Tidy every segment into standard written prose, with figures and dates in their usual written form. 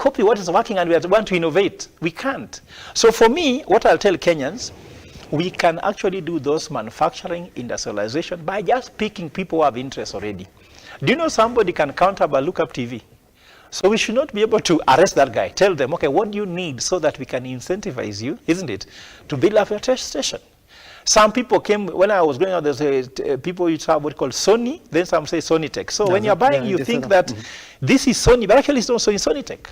copy what is working and we want to innovate. We can't. So for me, what I'll tell Kenyans, we can actually do those manufacturing industrialization by just picking people who have interest already. Do you know somebody can counter by look-up TV? So we should not be able to arrest that guy. Tell them, okay, what do you need so that we can incentivize you, isn't it, to build up your test station? Some people came, when I was growing up, there's people used to have what called Sony, then some say Sonytech. So when you're buying, you think that this is Sony, but actually it's not Sonytech.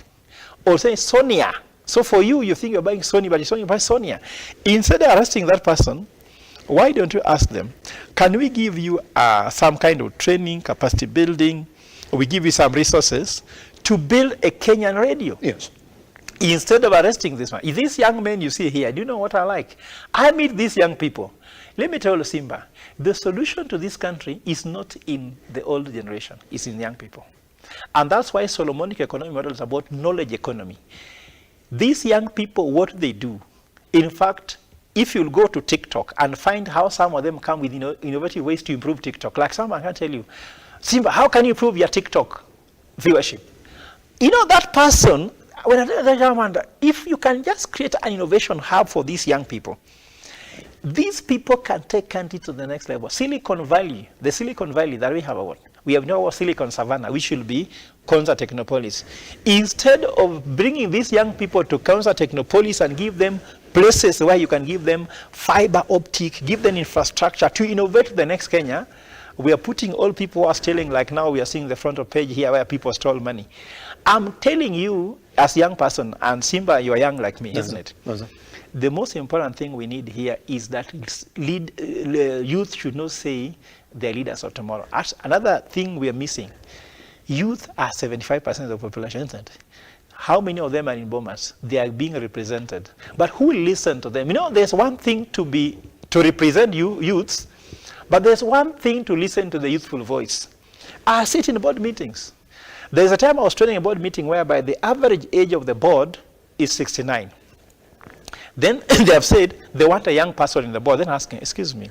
Or say Sonia. So for you, you think you're buying Sony, but it's only by Sonia. Instead of arresting that person, why don't you ask them, can we give you some kind of training, capacity building, or we give you some resources to build a Kenyan radio? Yes. Instead of arresting this one. These young men you see here, do you know what I like? I meet these young people. Let me tell you, Simba, the solution to this country is not in the old generation, it's in young people. And that's why Solomonic economic model is about knowledge economy. These young people, what they do, in fact, if you'll go to TikTok and find how some of them come with innovative ways to improve TikTok, like someone can tell you, Simba, how can you improve your TikTok viewership? You know, that person, when I wonder, if you can just create an innovation hub for these young people, these people can take country to the next level. Silicon Valley, the Silicon Valley that we have a what? We have now Silicon Savannah, which will be Konza Technopolis. Instead of bringing these young people to Konza Technopolis and give them places where you can give them fiber optic, give them infrastructure to innovate the next Kenya, we are putting all people who are stealing, like now we are seeing the front of page here where people stole money. I'm telling you, as a young person, and Simba, you are young like me, isn't it? The most important thing we need here is that youth should not say they're leaders of tomorrow. Another thing we are missing, youth are 75% of the population, isn't it? How many of them are in Bomas? They are being represented. But who will listen to them? You know, there's one thing to represent youths, but there's one thing to listen to the youthful voice. I sit in board meetings. There's a time I was training a board meeting whereby the average age of the board is 69. Then they have said they want a young person in the board. Then asking, excuse me,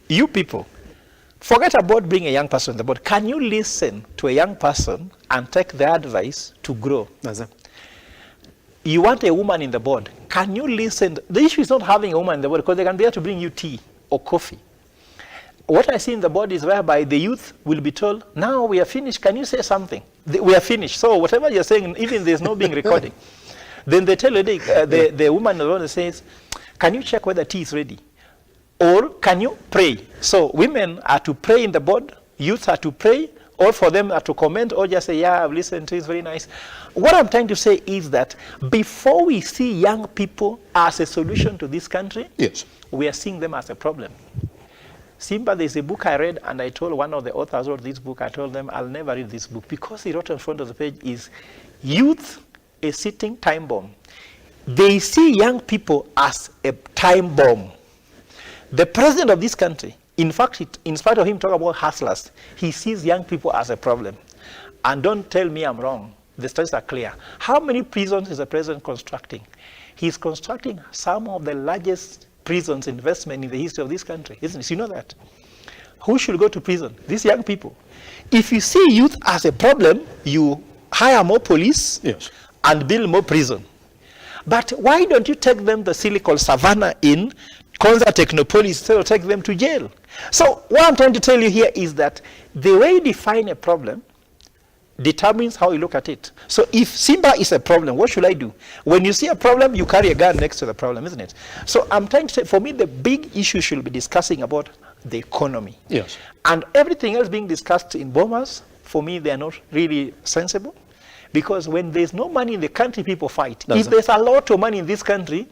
you people, forget about being a young person in the board. Can you listen to a young person and take their advice to grow? You want a woman in the board. Can you listen? The issue is not having a woman in the board because they can be able to bring you tea or coffee. What I see in the board is whereby the youth will be told, now we are finished, can you say something? We are finished. So whatever you're saying, even there's no being recorded. Then they tell the woman alone says, can you check whether tea is ready? Or can you pray? So women are to pray in the board, youth are to pray, or for them are to comment, or just say, yeah, I've listened to it, it's very nice. What I'm trying to say is that before we see young people as a solution to this country, yes, we are seeing them as a problem. Simba, there's a book I read, and I told one of the authors of this book, I told them, I'll never read this book, because he wrote on front of the page is, youth, a sitting time bomb. They see young people as a time bomb. The president of this country, in fact, in spite of him talking about hustlers, he sees young people as a problem. And don't tell me I'm wrong. The stats are clear. How many prisons is the president constructing? He's constructing some of the largest prisons investment in the history of this country, isn't it? You know that. Who should go to prison? These young people. If you see youth as a problem, you hire more police, yes, and build more prison. But why don't you take them to Silicon Savannah in Konza Technopolis instead of take them to jail? So what I'm trying to tell you here is that the way you define a problem determines how you look at it. So if Simba is a problem, what should I do? When you see a problem, you carry a gun next to the problem, isn't it? So I'm trying to say, for me, the big issue should be discussing about the economy. Yes. And everything else being discussed in Bomas, for me, they are not really sensible. Because when there's no money in the country, people fight. If there's a lot of money in this country,